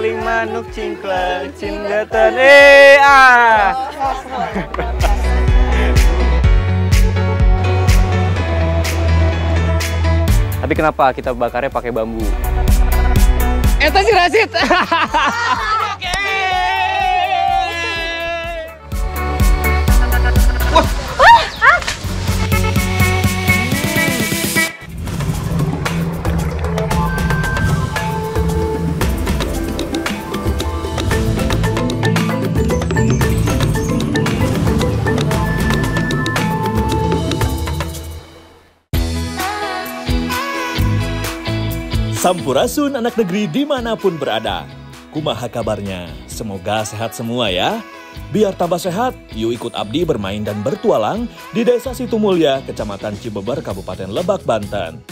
Uling manuk cingkleng cindetan Tapi kenapa kita bakarnya pakai bambu? Eta si Rasid. Sampurasun anak negeri dimanapun berada. Kumaha kabarnya? Semoga sehat semua ya. Biar tambah sehat, yuk ikut Abdi bermain dan bertualang di Desa Situmulya, Kecamatan Cibeber, Kabupaten Lebak, Banten.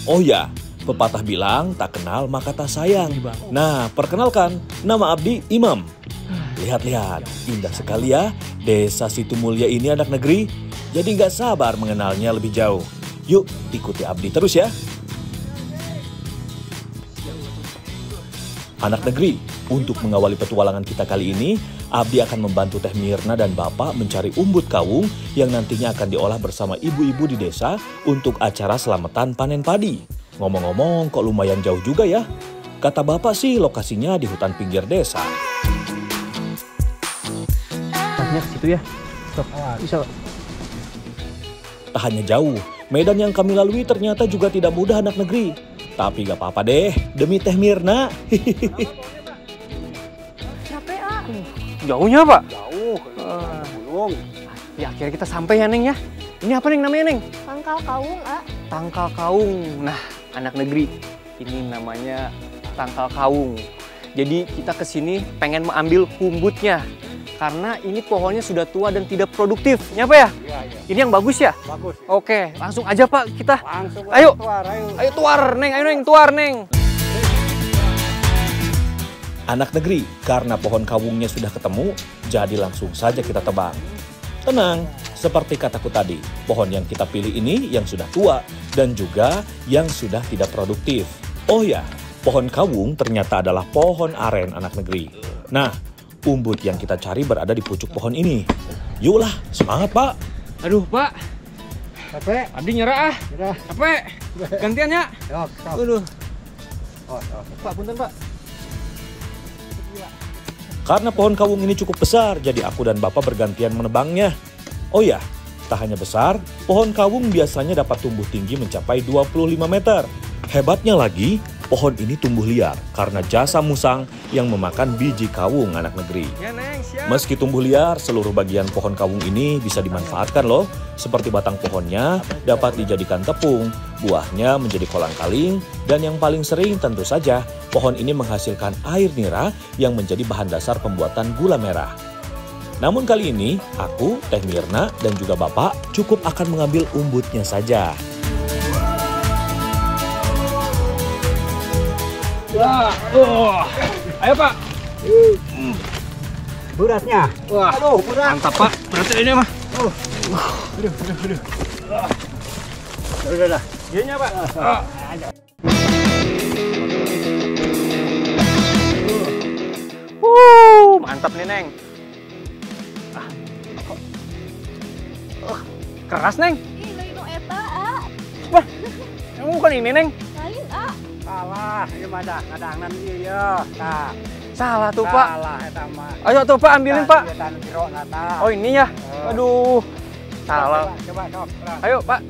Oh ya, pepatah bilang tak kenal maka tak sayang. Nah, perkenalkan, nama Abdi Imam. Lihat-lihat, indah sekali ya Desa Situmulya ini anak negeri. Jadi nggak sabar mengenalnya lebih jauh. Yuk, ikuti Abdi terus ya. Anak negeri, untuk mengawali petualangan kita kali ini, Abdi akan membantu Teh Mirna dan Bapak mencari umbut kawung yang nantinya akan diolah bersama ibu-ibu di desa untuk acara selamatan panen padi. Ngomong-ngomong, kok lumayan jauh juga ya? Kata Bapak sih lokasinya di hutan pinggir desa. Tanya ke situ ya. Stop. Bisa. Tak hanya jauh, medan yang kami lalui ternyata juga tidak mudah anak negeri. Tapi gak apa-apa deh, demi Teh Mirna. Capek, ah. Jauhnya, Pak? Jauh, belum. Ya, akhirnya kita sampai ya, Neng ya. Ini apa, Neng, namanya, Neng? Tangkal kaung, ah. Tangkal kaung. Nah, anak negeri, ini namanya tangkal kaung. Jadi kita kesini pengen mengambil umbutnya. Karena ini pohonnya sudah tua dan tidak produktif. Ini apa ya? Iya, iya. Ini yang bagus ya? Bagus. Oke, langsung aja Pak kita. Langsung Ayo. Tuar, ayo. Ayo tuar, Neng. Ayo, Neng. Tuar, Neng. Anak negeri, karena pohon kawungnya sudah ketemu, jadi langsung saja kita tebang. Tenang, seperti kataku tadi, pohon yang kita pilih ini yang sudah tua dan juga yang sudah tidak produktif. Oh ya, pohon kawung ternyata adalah pohon aren anak negeri. Nah, umbut yang kita cari berada di pucuk pohon ini. Yuklah, semangat Pak. Aduh, Pak. Capek. Abdi nyerah ah. Nyerah. Capek. Gantian ya. Sok, sok. Aduh. Oh, sok. Pak, punten Pak. Karena pohon kawung ini cukup besar, jadi aku dan Bapak bergantian menebangnya. Oh ya, tak hanya besar, pohon kawung biasanya dapat tumbuh tinggi mencapai 25 meter. Hebatnya lagi, pohon ini tumbuh liar karena jasa musang yang memakan biji kawung anak negeri. Ya, Neng, siap. Meski tumbuh liar, seluruh bagian pohon kawung ini bisa dimanfaatkan loh. Seperti batang pohonnya dapat dijadikan tepung, buahnya menjadi kolang-kaling, dan yang paling sering tentu saja, pohon ini menghasilkan air nira yang menjadi bahan dasar pembuatan gula merah. Namun kali ini, aku, Teh Mirna, dan juga Bapak cukup akan mengambil umbutnya saja. Wah, ayo Pak. Beratnya. Wah, Aduh, berat. mantap Pak. Berarti ini mah. Aduh. Udah. Gini Pak. Mantap nih Neng. Keras Neng. Ih, leuwih eta, ah. Wah, emang bukan ini Neng. Lain, ah. Salah, ieu mah dah ngadangan ieu ya. Tah. Salah tuh Pak. Salah eta mah. Ayo tuh Pak, ambilin Pak. Tan jero nata. Oh ini ya. Aduh. Salah. Coba, sok. Ayo Pak.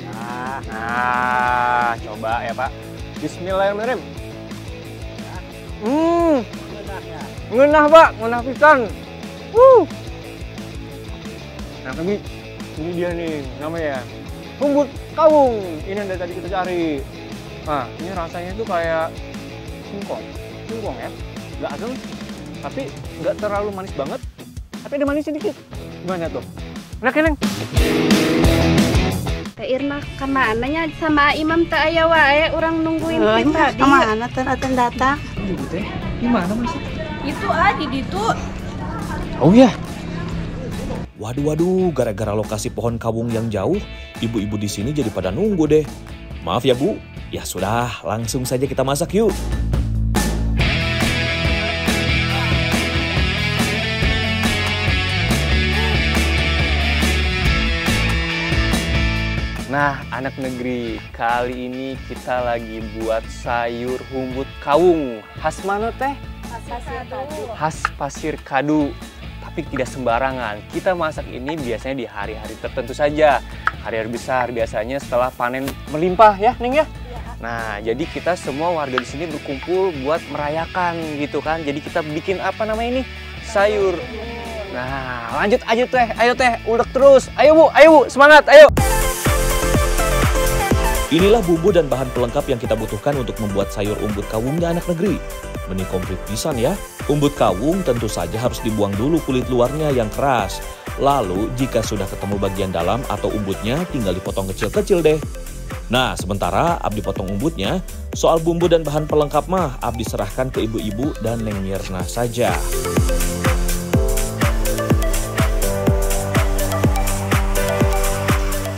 Nah, Nah, coba ya Pak. Bismillahirrahmanirrahim. benarnya. Ngeunah Pak, ngeunah pisan. Nah, tapi ini dia nih namanya umbut kawung. Ini yang dari tadi kita cari. Nah, ini rasanya tuh kayak singkong ya. Nggak asam, tapi nggak terlalu manis banget. Tapi ada manis sedikit. Gimana tuh? Enak ya, Neng? Teh Irna kemananya sama Imam teh aya wae urang nungguin kita tadi. Kemana aten datang? Gimana maksudnya? Itu di ditu. Oh ya. Waduh, gara-gara lokasi pohon kawung yang jauh, ibu-ibu di sini jadi pada nunggu deh. Maaf ya Bu, ya sudah langsung saja kita masak yuk. Nah, anak negeri, kali ini kita lagi buat sayur humbut kawung. Khas mana teh? Khas Pasir Kadu. Tapi tidak sembarangan. Kita masak ini biasanya di hari-hari tertentu saja. Hari-hari besar biasanya setelah panen melimpah ya, Neng ya? Nah, jadi kita semua warga di sini berkumpul buat merayakan gitu kan. Jadi kita bikin apa namanya ini? Sayur. Nah, lanjut aja teh. Ayo teh, ulek terus. Ayo Bu, semangat, ayo. Inilah bumbu dan bahan pelengkap yang kita butuhkan untuk membuat sayur umbut kawungnya anak negeri. Meni komplit pisan ya. Umbut kawung tentu saja harus dibuang dulu kulit luarnya yang keras. Lalu jika sudah ketemu bagian dalam atau umbutnya tinggal dipotong kecil-kecil deh. Nah sementara Abdi potong umbutnya, soal bumbu dan bahan pelengkap mah Abdi serahkan ke ibu-ibu dan Neng Mirna saja.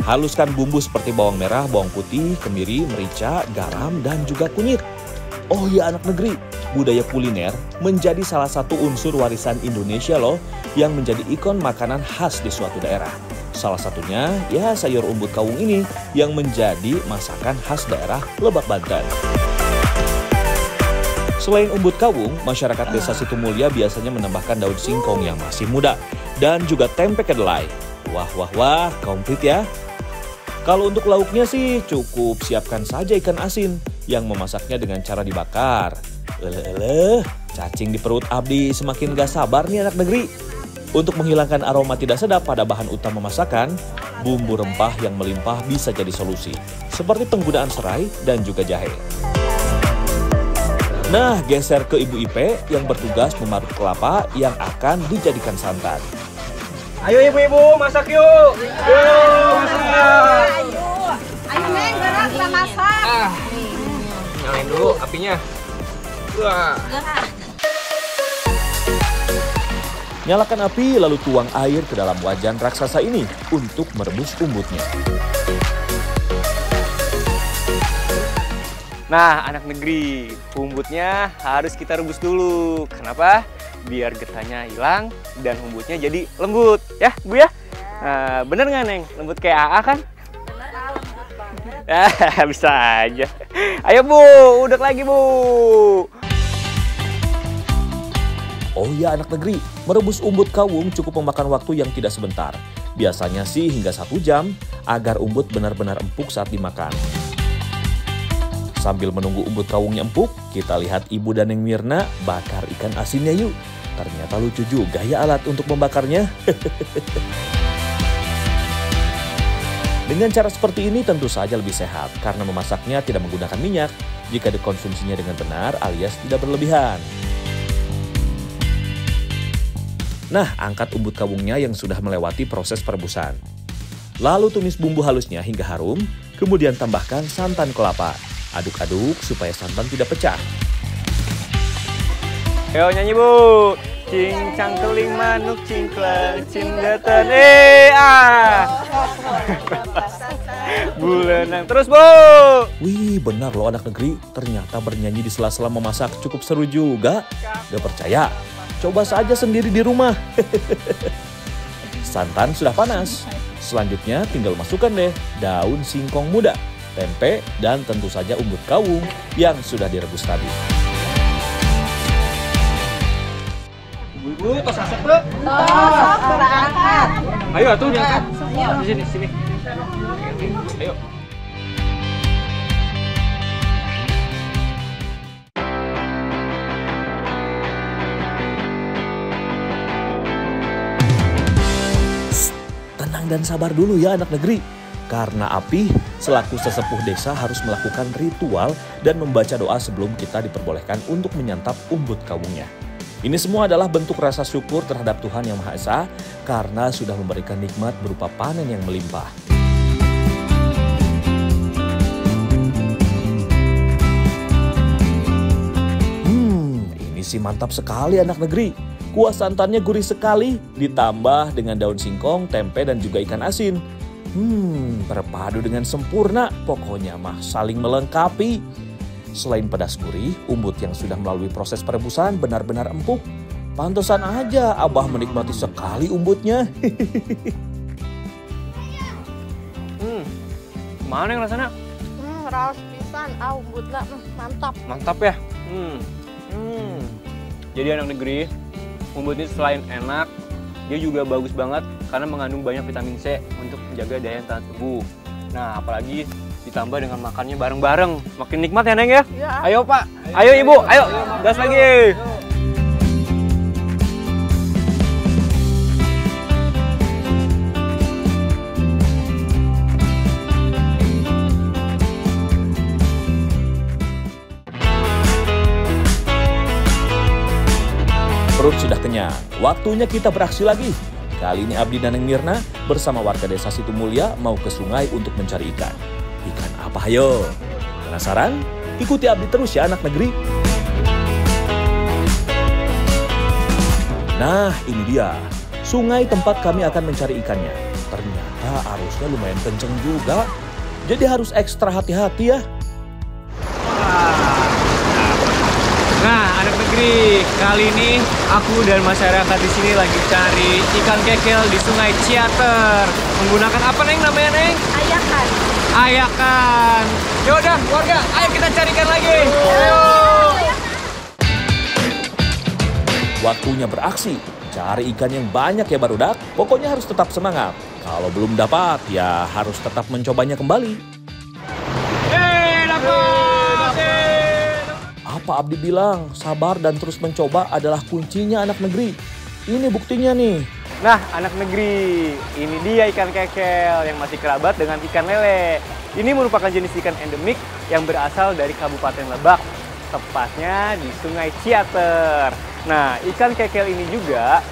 Haluskan bumbu seperti bawang merah, bawang putih, kemiri, merica, garam, dan juga kunyit. Oh ya anak negeri, budaya kuliner menjadi salah satu unsur warisan Indonesia loh yang menjadi ikon makanan khas di suatu daerah. Salah satunya ya sayur umbut kawung ini yang menjadi masakan khas daerah Lebak, Banten. Selain umbut kawung, masyarakat desa Situmulya biasanya menambahkan daun singkong yang masih muda dan juga tempe kedelai. Wah, komplit ya. Kalau untuk lauknya sih cukup siapkan saja ikan asin yang memasaknya dengan cara dibakar. Cacing di perut Abdi semakin gak sabar nih anak negeri. Untuk menghilangkan aroma tidak sedap pada bahan utama masakan, bumbu rempah yang melimpah bisa jadi solusi. Seperti penggunaan serai dan juga jahe. Nah, geser ke Ibu Ipe yang bertugas memarut kelapa yang akan dijadikan santan. Ayo ibu-ibu, masak yuk. Yuk, masak. Ayo Neng, gerak kita masak. Nyalain dulu apinya. Wah. Nyalakan api lalu tuang air ke dalam wajan raksasa ini untuk merebus umbutnya. Nah, anak negeri, umbutnya harus kita rebus dulu. Kenapa? Biar getahnya hilang dan umbutnya jadi lembut. Ya, Bu ya? Nah, bener nggak, Neng? Lembut kayak AA kan? Ya, bisa aja. Ayo, Bu. Udek lagi, Bu. Oh ya anak negeri, merebus umbut kawung cukup memakan waktu yang tidak sebentar. Biasanya sih hingga 1 jam agar umbut benar-benar empuk saat dimakan. Sambil menunggu umbut kawungnya empuk, kita lihat Ibu dan Neng Mirna bakar ikan asinnya yuk. Ternyata lucu juga ya alat untuk membakarnya. Dengan cara seperti ini tentu saja lebih sehat karena memasaknya tidak menggunakan minyak jika dikonsumsinya dengan benar alias tidak berlebihan. Nah, angkat umbut kawungnya yang sudah melewati proses perebusan. Lalu tumis bumbu halusnya hingga harum, kemudian tambahkan santan kelapa. Aduk-aduk supaya santan tidak pecah. Ayo nyanyi, Bu. Cing cangkeling manuk cingklang cindatan bulanang terus, Bu. Wih, benar loh anak negeri. Ternyata bernyanyi di sela-sela memasak cukup seru juga. Gak percaya? Coba saja sendiri di rumah. Santan sudah panas. Selanjutnya tinggal masukkan deh daun singkong muda, tempe, dan tentu saja umbut kawung yang sudah direbus tadi. Ibu, tos asap tuh. Tos, berangkat. Ayo atuh diangkat. Di sini. Ayo. Tenang dan sabar dulu ya anak negeri. Karena Api selaku sesepuh desa harus melakukan ritual dan membaca doa sebelum kita diperbolehkan untuk menyantap umbut kawungnya. Ini semua adalah bentuk rasa syukur terhadap Tuhan Yang Maha Esa karena sudah memberikan nikmat berupa panen yang melimpah. Ini sih mantap sekali anak negeri. Kuah santannya gurih sekali, ditambah dengan daun singkong, tempe, dan juga ikan asin. Berpadu dengan sempurna, pokoknya mah saling melengkapi. Selain pedas gurih, umbut yang sudah melalui proses perebusan benar-benar empuk. Pantesan aja Abah menikmati sekali umbutnya. Mana yang rasanya? Raos pisan, umbutna mantap. Mantap ya. Jadi anak negeri, umbut ini selain enak, dia juga bagus banget karena mengandung banyak vitamin C untuk menjaga daya tahan tubuh. Nah, apalagi ditambah dengan makannya bareng-bareng. Makin nikmat ya, Neng ya? Ya. Ayo, Pak. Ayo, Ibu. Ayo, gas lagi. Perut sudah kenyang, waktunya kita beraksi lagi. Kali ini Abdi dan Neng Mirna bersama warga desa Situmulya mau ke sungai untuk mencari ikan. Ikan apa ayo? Penasaran? Ikuti Abdi terus ya anak negeri. Nah ini dia, sungai tempat kami akan mencari ikannya. Ternyata arusnya lumayan kenceng juga, jadi harus ekstra hati-hati ya. Nah, anak negeri, kali ini aku dan masyarakat di sini lagi cari ikan kekel di Sungai Ciater. Menggunakan apa, Neng, namanya, Neng? Ayakan. Ayakan. Yaudah, warga, ayo kita carikan lagi. Ayo. Waktunya beraksi, cari ikan yang banyak ya barudak. Pokoknya harus tetap semangat. Kalau belum dapat, ya harus tetap mencobanya kembali. Dapat. Apa Abdi bilang, sabar dan terus mencoba adalah kuncinya anak negeri. Ini buktinya nih. Nah, anak negeri, ini dia ikan kekel yang masih kerabat dengan ikan lele. Ini merupakan jenis ikan endemik yang berasal dari Kabupaten Lebak, tepatnya di Sungai Ciater. Nah, ikan kekel ini juga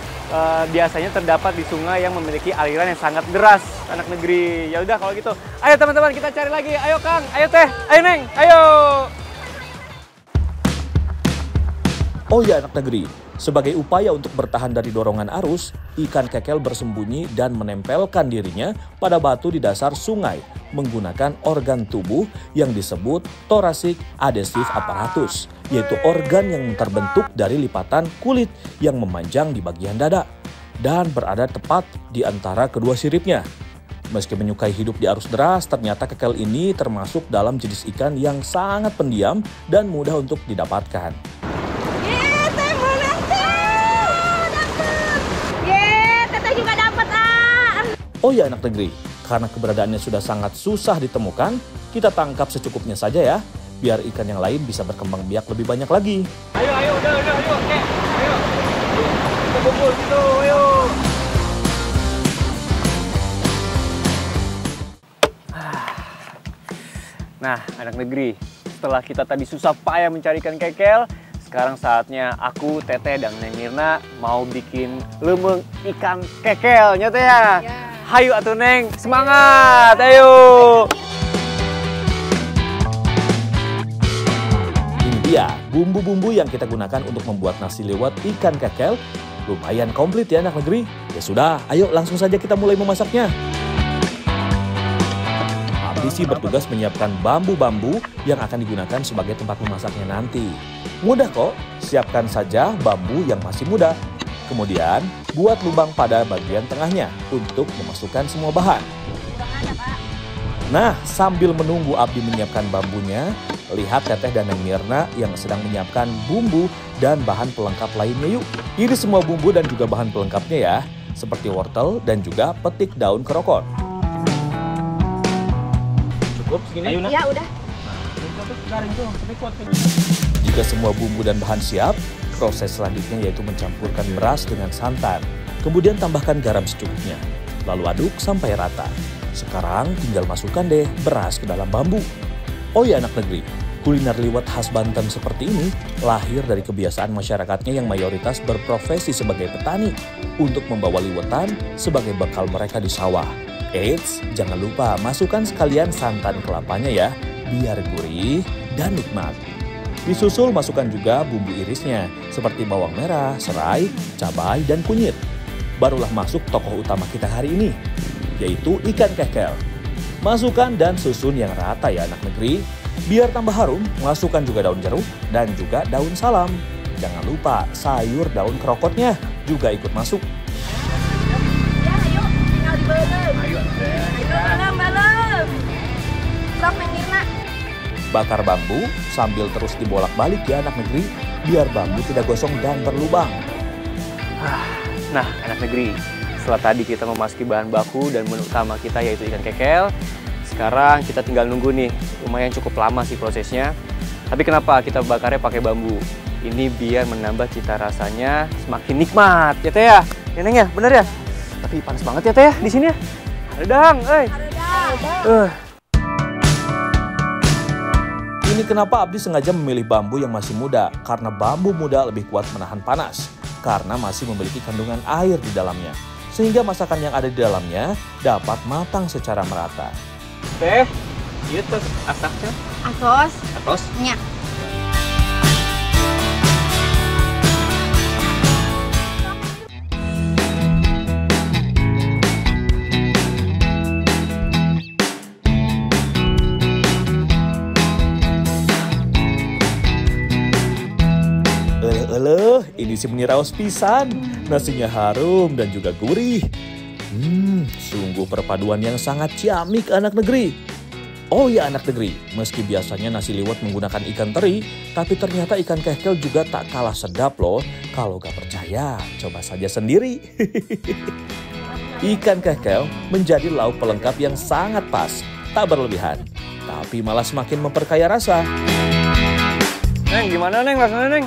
biasanya terdapat di sungai yang memiliki aliran yang sangat deras, anak negeri. Ya udah kalau gitu, ayo teman-teman kita cari lagi. Ayo Kang, ayo Teh, ayo Neng, ayo. Oh ya anak negeri, sebagai upaya untuk bertahan dari dorongan arus, ikan kekel bersembunyi dan menempelkan dirinya pada batu di dasar sungai menggunakan organ tubuh yang disebut thoracic adhesive apparatus, yaitu organ yang terbentuk dari lipatan kulit yang memanjang di bagian dada dan berada tepat di antara kedua siripnya. Meski menyukai hidup di arus deras, ternyata kekel ini termasuk dalam jenis ikan yang sangat pendiam dan mudah untuk didapatkan. Oh ya anak negeri, karena keberadaannya sudah sangat susah ditemukan, kita tangkap secukupnya saja ya, biar ikan yang lain bisa berkembang biak lebih banyak lagi. Ayo, udah, oke, ayo. Kita kumpul gitu, ayo. Nah, anak negeri, setelah kita tadi susah payah mencari ikan kekel, sekarang saatnya aku, Teteh, dan Neng Mirna mau bikin lemeng ikan kekel, nyata ya? Ya. Hayu atuh Neng, semangat, ayo! Ini dia bumbu-bumbu yang kita gunakan untuk membuat nasi liwet ikan kekel. Lumayan komplit ya anak negeri. Ya sudah, ayo langsung saja kita mulai memasaknya. Abdi sih bertugas menyiapkan bambu-bambu yang akan digunakan sebagai tempat memasaknya nanti. Mudah kok, siapkan saja bambu yang masih muda. Kemudian, buat lubang pada bagian tengahnya untuk memasukkan semua bahan. Nah, sambil menunggu Abdi menyiapkan bambunya, lihat Teteh dan Neng Mirna yang sedang menyiapkan bumbu dan bahan pelengkap lainnya yuk. Iris semua bumbu dan juga bahan pelengkapnya ya, seperti wortel dan juga petik daun kerokon. Cukup segini? Ayo, Ya udah. Jika semua bumbu dan bahan siap, proses selanjutnya yaitu mencampurkan beras dengan santan. Kemudian tambahkan garam secukupnya. Lalu aduk sampai rata. Sekarang tinggal masukkan deh beras ke dalam bambu. Oh ya anak negeri, kuliner liwet khas Banten seperti ini lahir dari kebiasaan masyarakatnya yang mayoritas berprofesi sebagai petani untuk membawa liwetan sebagai bekal mereka di sawah. Eits, jangan lupa masukkan sekalian santan kelapanya ya, biar gurih dan nikmat. Disusul masukkan juga bumbu irisnya seperti bawang merah, serai, cabai, dan kunyit. Barulah masuk tokoh utama kita hari ini. yaitu ikan kekel. Masukkan dan susun yang rata ya anak negeri. Biar tambah harum, masukkan juga daun jeruk dan juga daun salam. Jangan lupa sayur daun kerokotnya juga ikut masuk. Ya, ayo, tinggal dibelem. Ayo, belem. Sok Neng Mirna. Bakar bambu sambil terus dibolak-balik ya anak negeri, biar bambu tidak gosong dan berlubang. Nah, anak negeri, setelah tadi kita memasuki bahan baku dan menu utama kita yaitu ikan kekel, sekarang kita tinggal nunggu nih. Lumayan cukup lama sih prosesnya. Tapi kenapa kita bakarnya pakai bambu? Ini biar menambah cita rasanya semakin nikmat, ya Teh ya? Ya Neng ya, bener ya? Tapi panas banget ya Teh ya di sini ya. Haredang, Ini kenapa Abdi sengaja memilih bambu yang masih muda, karena bambu muda lebih kuat menahan panas, karena masih memiliki kandungan air di dalamnya, sehingga masakan yang ada di dalamnya dapat matang secara merata. Teh, iya tuh asapnya. Atos. Nya. Ini si meniraos pisan. Nasinya harum dan juga gurih. Sungguh perpaduan yang sangat ciamik anak negeri. Oh ya anak negeri, meski biasanya nasi liwet menggunakan ikan teri, tapi ternyata ikan kekel juga tak kalah sedap loh. Kalau gak percaya, coba saja sendiri. Ikan kekel menjadi lauk pelengkap yang sangat pas, tak berlebihan, tapi malah semakin memperkaya rasa. Neng, gimana Neng rasanya Neng?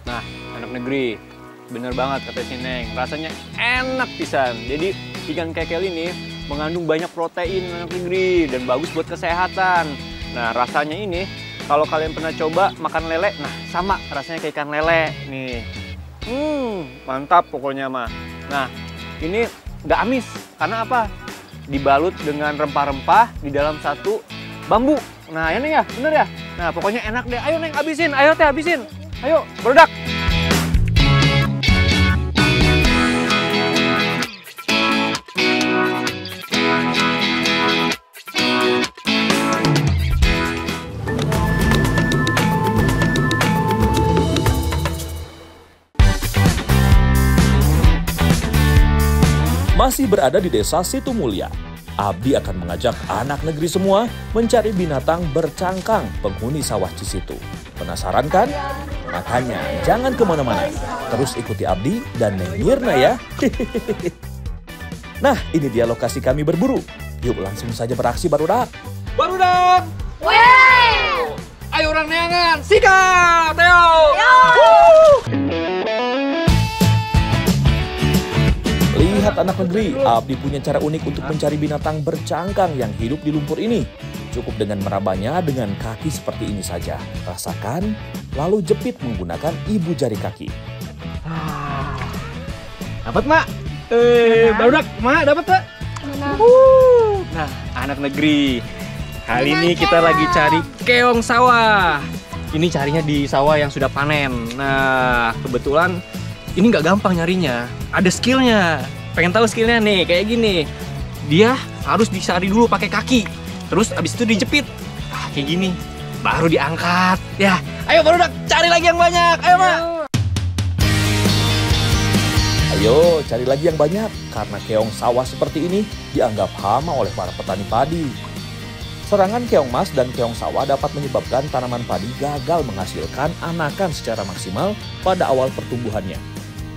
Nah, anak negeri, bener banget kata si Neng, rasanya enak pisan. Jadi ikan kekel ini mengandung banyak protein anak negeri dan bagus buat kesehatan. Nah, rasanya ini kalau kalian pernah coba makan lele, nah sama rasanya kayak ikan lele nih. Mantap pokoknya mah. Nah, ini nggak amis karena apa? Dibalut dengan rempah-rempah di dalam satu bambu. Nah, ya Neng ya, bener ya? Nah, pokoknya enak deh. Ayo Neng, habisin. Ayo Teh, habisin. Ayo, berudak. Masih berada di desa Situmulya, Abdi akan mengajak anak negeri semua mencari binatang bercangkang penghuni sawah Cisitu. Penasaran kan? Makanya jangan kemana-mana, terus ikuti Abdi dan Neng Mirna ya. Nah, ini dia lokasi kami berburu. Yuk langsung saja beraksi barudak. Barudak! Wey! Ayo orang neangan, sikat! Ayo! Lihat anak negeri, Abdi punya cara unik untuk mencari binatang bercangkang yang hidup di lumpur ini. Cukup dengan merabanya dengan kaki seperti ini saja. Rasakan, lalu jepit menggunakan ibu jari kaki. Dapat Mak? Barudak, Mak dapat tak? Nah, anak negeri, kali ini kita lagi cari keong sawah. Ini carinya di sawah yang sudah panen. Nah, kebetulan ini nggak gampang nyarinya, ada skillnya. Pengen tahu skillnya nih, kayak gini. Dia harus disari dulu pakai kaki, terus abis itu dijepit. Kayak gini, baru diangkat. Ya, ayo barudak, cari lagi yang banyak. Ayo Mak. Ayo cari lagi yang banyak, karena keong sawah seperti ini dianggap hama oleh para petani padi. Serangan keong mas dan keong sawah dapat menyebabkan tanaman padi gagal menghasilkan anakan secara maksimal pada awal pertumbuhannya.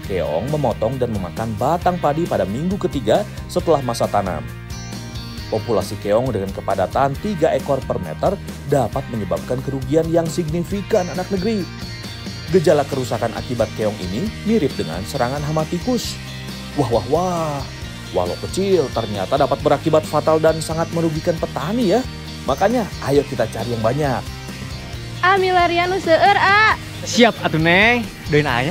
Keong memotong dan memakan batang padi pada minggu ketiga setelah masa tanam. Populasi keong dengan kepadatan 3 ekor per meter dapat menyebabkan kerugian yang signifikan anak negeri. Gejala kerusakan akibat keong ini mirip dengan serangan hama tikus. Wah, walau kecil ternyata dapat berakibat fatal dan sangat merugikan petani ya. Makanya ayo kita cari yang banyak. Milarian seueur, Siap atuh Neng, doain aja.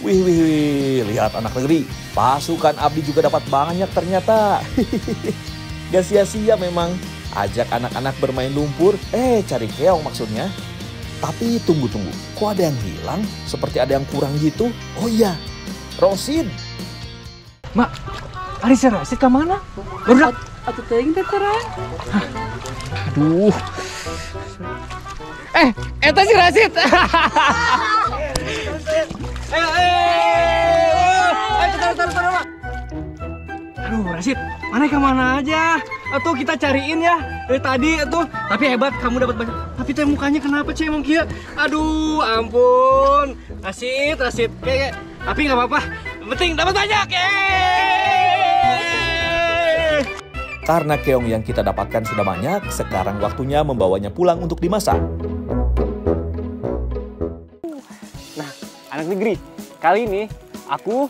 Wih, lihat anak negeri, pasukan Abdi juga dapat banyak ternyata. Gak sia-sia memang, ajak anak-anak bermain lumpur, cari keong maksudnya. Tapi tunggu, kok ada yang hilang? Seperti ada yang kurang gitu? Oh iya, Rosid. Mak, Ari si Rasid ke mana? Baru Atuh teuing teh terang. aduh. Eta si Rasid. Aduh, Rasid, mana kemana aja? Atau kita cariin ya dari tadi itu. Tapi hebat, kamu dapat banyak. Tapi teh mukanya kenapa sih emang kia? Aduh, ampun. Rasid. Tapi nggak apa-apa. Yang penting dapat banyak. Karena keong yang kita dapatkan sudah banyak, sekarang waktunya membawanya pulang untuk dimasak. Nah, anak negeri, kali ini aku,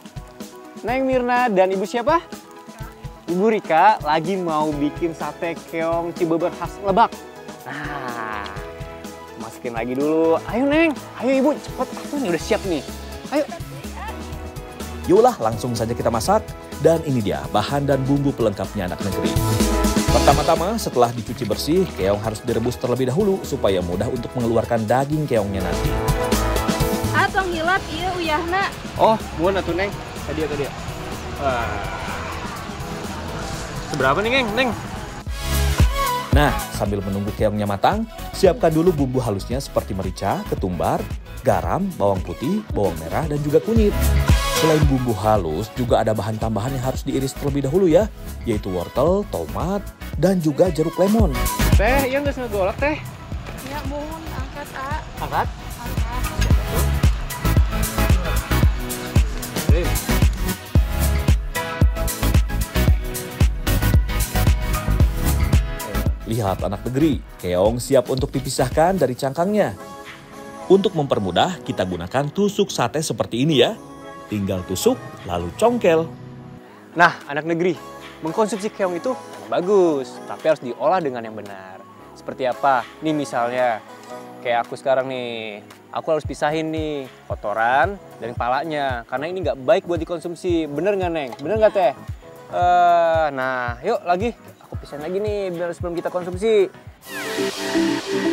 Neng Mirna, dan Ibu siapa? Ibu Rika lagi mau bikin sate keong Cibeber khas Lebak. Nah, masukin lagi dulu. Ayo Neng, ayo Ibu, cepet. Aku nih udah siap nih. Ayo. Yolah, langsung saja kita masak. Dan ini dia bahan dan bumbu pelengkapnya anak negeri. Pertama-tama, setelah dicuci bersih, keong harus direbus terlebih dahulu supaya mudah untuk mengeluarkan daging keongnya nanti. Tong hilap ieu uyahna. Oh, muun atuh Neng. Tadi ya. Seberapa nih, Neng? Nah, sambil menunggu keongnya matang, siapkan dulu bumbu halusnya seperti merica, ketumbar, garam, bawang putih, bawang merah, dan juga kunyit. Selain bumbu halus, juga ada bahan tambahan yang harus diiris terlebih dahulu ya, yaitu wortel, tomat, dan juga jeruk lemon. Teh, iya nggak ngegolak teh? Ya mohon angkat Angkat. Lihat anak negeri, keong siap untuk dipisahkan dari cangkangnya. Untuk mempermudah, kita gunakan tusuk sate seperti ini ya. Tinggal tusuk, lalu congkel. Nah, anak negeri, mengkonsumsi keong itu bagus, tapi harus diolah dengan yang benar. Seperti apa? Nih misalnya, kayak aku sekarang nih, aku harus pisahin nih kotoran dari palanya, karena ini nggak baik buat dikonsumsi. Bener nggak, Neng? Bener nggak, Teh? Nah, yuk lagi. Aku pisahin lagi nih, biar sebelum kita konsumsi.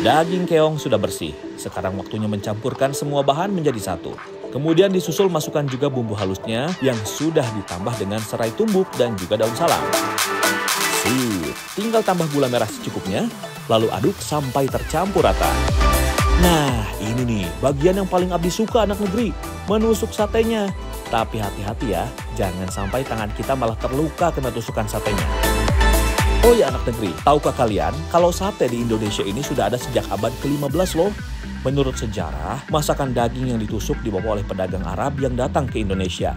Daging keong sudah bersih. Sekarang waktunya mencampurkan semua bahan menjadi satu. Kemudian disusul masukkan juga bumbu halusnya yang sudah ditambah dengan serai tumbuk dan juga daun salam. Sip, tinggal tambah gula merah secukupnya, lalu aduk sampai tercampur rata. Nah, ini nih bagian yang paling Abdi suka anak negeri, menusuk satenya. Tapi hati-hati ya, jangan sampai tangan kita malah terluka kena tusukan satenya. Oh ya anak negeri, tahukah kalian kalau sate di Indonesia ini sudah ada sejak abad ke-15 loh? Menurut sejarah, masakan daging yang ditusuk dibawa oleh pedagang Arab yang datang ke Indonesia.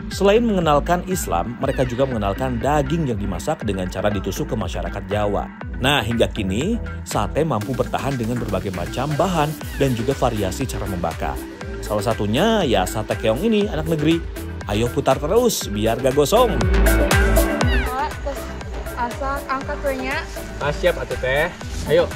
Selain mengenalkan Islam, mereka juga mengenalkan daging yang dimasak dengan cara ditusuk ke masyarakat Jawa. Nah, hingga kini, sate mampu bertahan dengan berbagai macam bahan dan juga variasi cara membakar. Salah satunya ya sate keong ini, anak negeri. Ayo putar terus, biar gak gosong. Terus asal angkat kuenya. Siap atuh Teh. Ayo.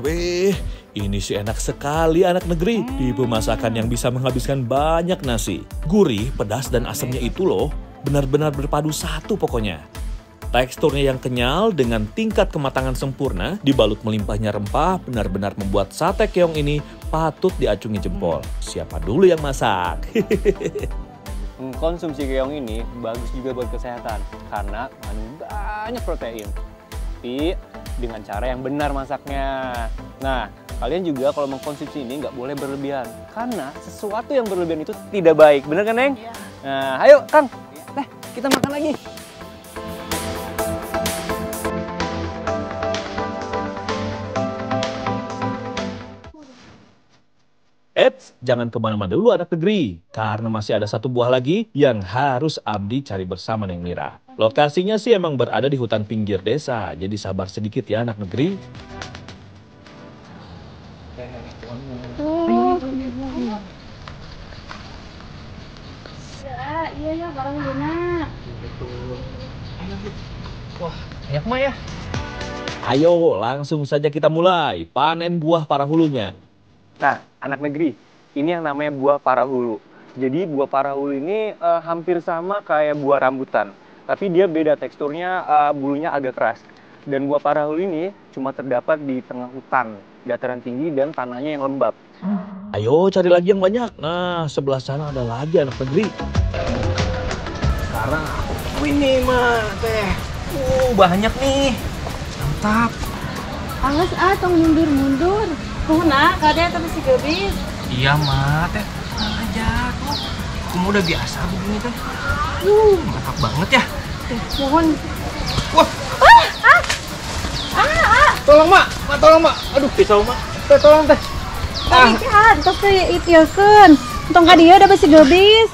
Weh, ini sih enak sekali anak negeri. Tipe masakan yang bisa menghabiskan banyak nasi. Gurih, pedas, dan asamnya itu loh, benar-benar berpadu satu pokoknya. Teksturnya yang kenyal dengan tingkat kematangan sempurna, dibalut melimpahnya rempah, benar-benar membuat sate keong ini patut diacungi jempol. Siapa dulu yang masak? Mengkonsumsi keong ini bagus juga buat kesehatan karena mengandung banyak protein. Tapi dengan cara yang benar masaknya. Nah, kalian juga kalau mengkonsumsi ini nggak boleh berlebihan karena sesuatu yang berlebihan itu tidak baik. Bener kan, Neng? Iya. Nah, ayo Kang. Nah, kita makan lagi. Eits, jangan kemana-mana dulu anak negeri, karena masih ada satu buah lagi yang harus Abdi cari bersama Neng Mira. Lokasinya sih emang berada di hutan pinggir desa, jadi sabar sedikit ya anak negeri. Iya barang dina. Wah, banyak mah ya. Ayo, langsung saja kita mulai panen buah para hulunya. Nah, anak negeri, ini yang namanya buah parahulu. Jadi buah parahulu ini hampir sama kayak buah rambutan, tapi dia beda teksturnya, bulunya agak keras. Dan buah parahulu ini cuma terdapat di tengah hutan, dataran tinggi dan tanahnya yang lembab. Ayo cari lagi yang banyak. Nah, sebelah sana ada lagi anak negeri. Sekarang ini mah teh. Banyak nih. Mantap. Alas tong mundur-mundur. Kumaha kadek tapi si gebis. Iya mah teh. Tenang aja tuh. Aku udah biasa begini teh. Mantap banget ya. Mohon. Wah. Tolong mak, tolong mak. Aduh pisau mak. Teh tolong teh. Kan, tos itieukeun. Tong ka dieu da besi gebis.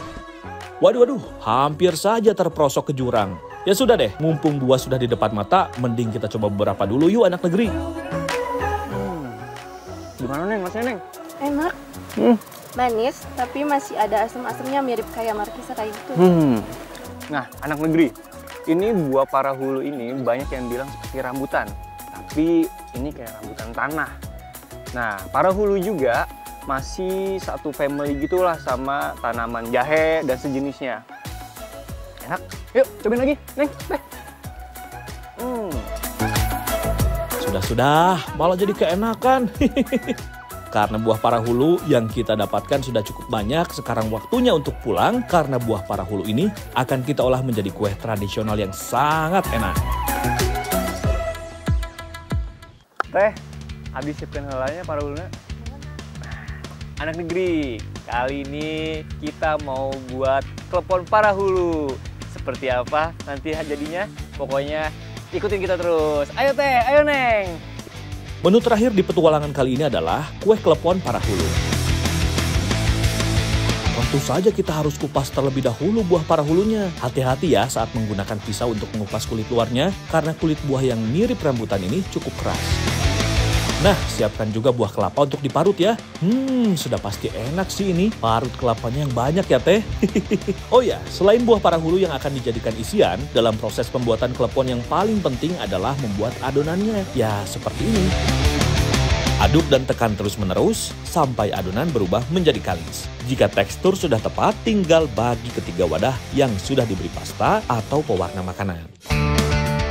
Waduh, hampir saja terperosok ke jurang. Ya sudah deh, mumpung buah sudah di depan mata, mending kita coba beberapa dulu yuk anak negeri. Gimana Neng, rasanya Neng? Enak. Manis, tapi masih ada asam-asamnya mirip kayak markisa kayak gitu. Nah, anak negeri, ini buah parahulu ini banyak yang bilang seperti rambutan, tapi ini kayak rambutan tanah. Nah, parahulu juga masih satu family gitulah sama tanaman jahe dan sejenisnya. Enak, yuk cobain lagi, Neng. Sudah, malah jadi keenakan. Karena buah parahulu yang kita dapatkan sudah cukup banyak, sekarang waktunya untuk pulang karena buah parahulu ini akan kita olah menjadi kue tradisional yang sangat enak. Teh, habis siapkan helanya parahulunya. Anak negeri, kali ini kita mau buat klepon parahulu. Seperti apa nanti jadinya? Pokoknya ikutin kita terus. Ayo Teh, ayo Neng. Menu terakhir di petualangan kali ini adalah kue klepon parahulu. Tentu saja kita harus kupas terlebih dahulu buah parahulunya. Hati-hati ya saat menggunakan pisau untuk mengupas kulit luarnya, karena kulit buah yang mirip rambutan ini cukup keras. Nah, siapkan juga buah kelapa untuk diparut ya. Sudah pasti enak sih ini. Parut kelapanya yang banyak ya Teh. Oh ya, selain buah parahulu yang akan dijadikan isian, dalam proses pembuatan klepon yang paling penting adalah membuat adonannya. Ya, seperti ini. Aduk dan tekan terus-menerus sampai adonan berubah menjadi kalis. Jika tekstur sudah tepat, tinggal bagi ketiga wadah yang sudah diberi pasta atau pewarna makanan.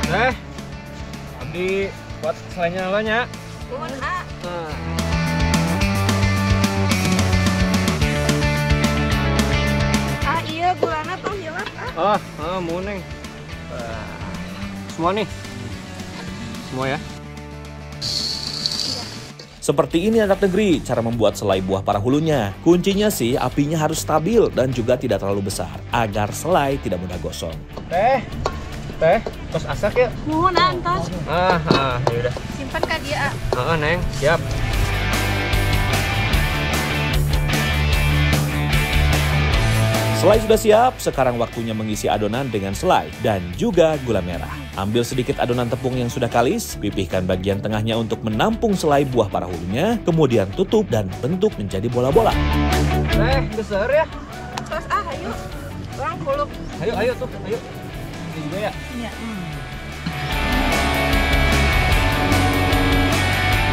Teh, Abdi buat selainya helanya. Iya gulana tong hilap Mau Neng. Semua nih. Semua ya. Seperti ini anak negeri, cara membuat selai buah parahulunya. Kuncinya sih apinya harus stabil dan juga tidak terlalu besar, agar selai tidak mudah gosong. Teh, tos asak ya? Nuhun antos. Yaudah. Simpan ka dia. Neng, siap. Selai sudah siap, sekarang waktunya mengisi adonan dengan selai dan juga gula merah. Ambil sedikit adonan tepung yang sudah kalis, pipihkan bagian tengahnya untuk menampung selai buah parahulunya, kemudian tutup dan bentuk menjadi bola-bola. Teh, besar ya? Tos ayo. Orang kuluk. Ayo tuh, ayo. Ini juga ya? Iya.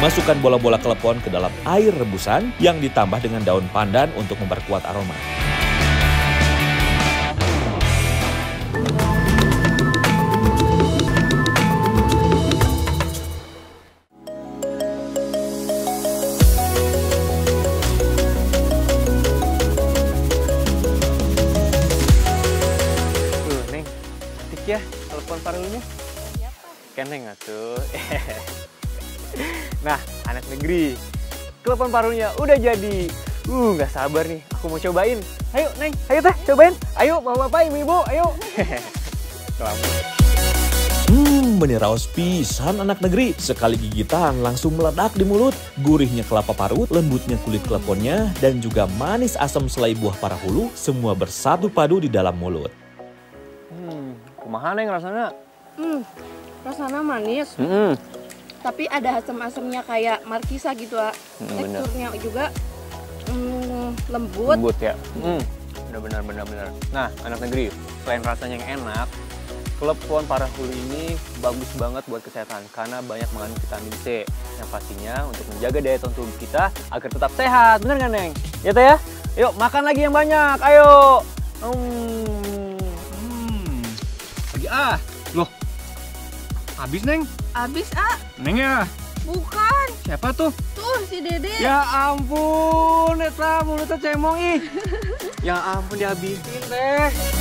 Masukkan bola-bola klepon ke dalam air rebusan yang ditambah dengan daun pandan untuk memperkuat aroma. Ya, telepon parahulunya. Keneng atuh. Nah, anak negeri, telepon parahulunya udah jadi. Nggak sabar nih, aku mau cobain. Ayo, Neng, ayo Teh, cobain. Ayo, bapak-bapak, ibu-ibu, ayo. Meniraos pisan anak negeri. Sekali gigitan langsung meledak di mulut. Gurihnya kelapa parut, lembutnya kulit kleponnya, dan juga manis asam selai buah parahulu, semua bersatu padu di dalam mulut. Kumaha Neng rasanya? Rasanya manis. Tapi ada asam-asamnya kayak markisa gitu, teksturnya juga lembut. Lembut ya. Benar. Nah, anak negeri, selain rasanya yang enak, klepon parahulu ini bagus banget buat kesehatan karena banyak mengandung vitamin C yang pastinya untuk menjaga daya tahan tubuh kita agar tetap sehat. Bener nggak Neng? Ya Teh ya? Yuk, makan lagi yang banyak. Ayo. Lagi Loh. Habis, Neng. Habis, ah. Neng ya? Bukan. Siapa tuh? Tuh, si Dede. Ya ampun, Eta mulutnya cemong ih. Ya ampun dihabisin, Teh.